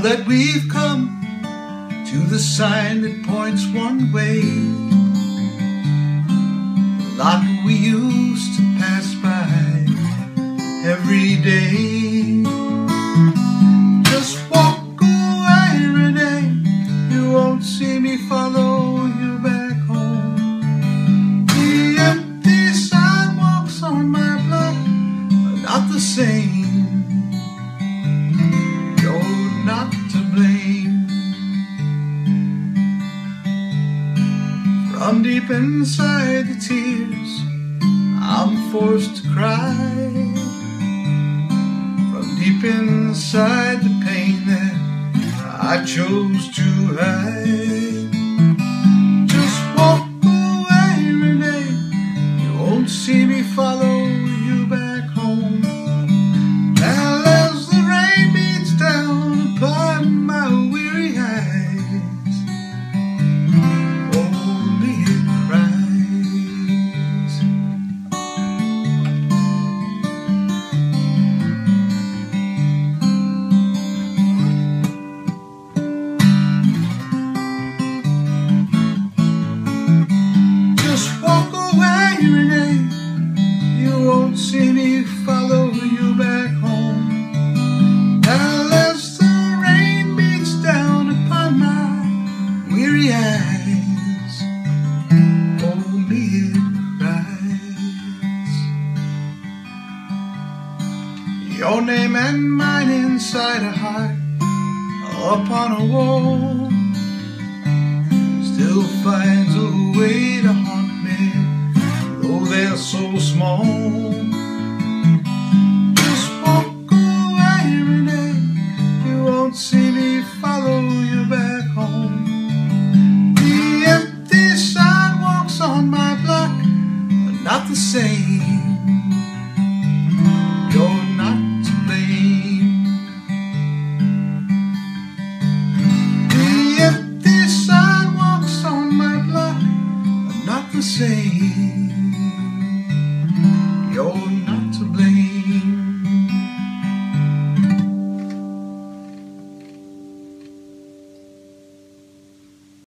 that we've come to the sign that points one way, like we used to pass by every day. Just walk away, Renee, you won't see me follow you back home. The empty sidewalks on my block are not the same. You're not to blame. From deep inside the tears I'm forced to cry, from deep inside the pain that I chose to hide. Just walk away, Renee, you won't see me follow you back home. Now as the rain beats down upon my weary eyes, only it cries. Just walk away, Renee, you won't see me follow you back home. Now as the rain beats down upon my weary eyes, only it cries. Your name and mine inside a heart upon a wall still finds a way to haunt me, though they're so small. Just walk away, Renee, you won't see me follow you back home. The empty sidewalks on my block are not the same. You're not to blame. The empty sidewalks on my block are not the same. You're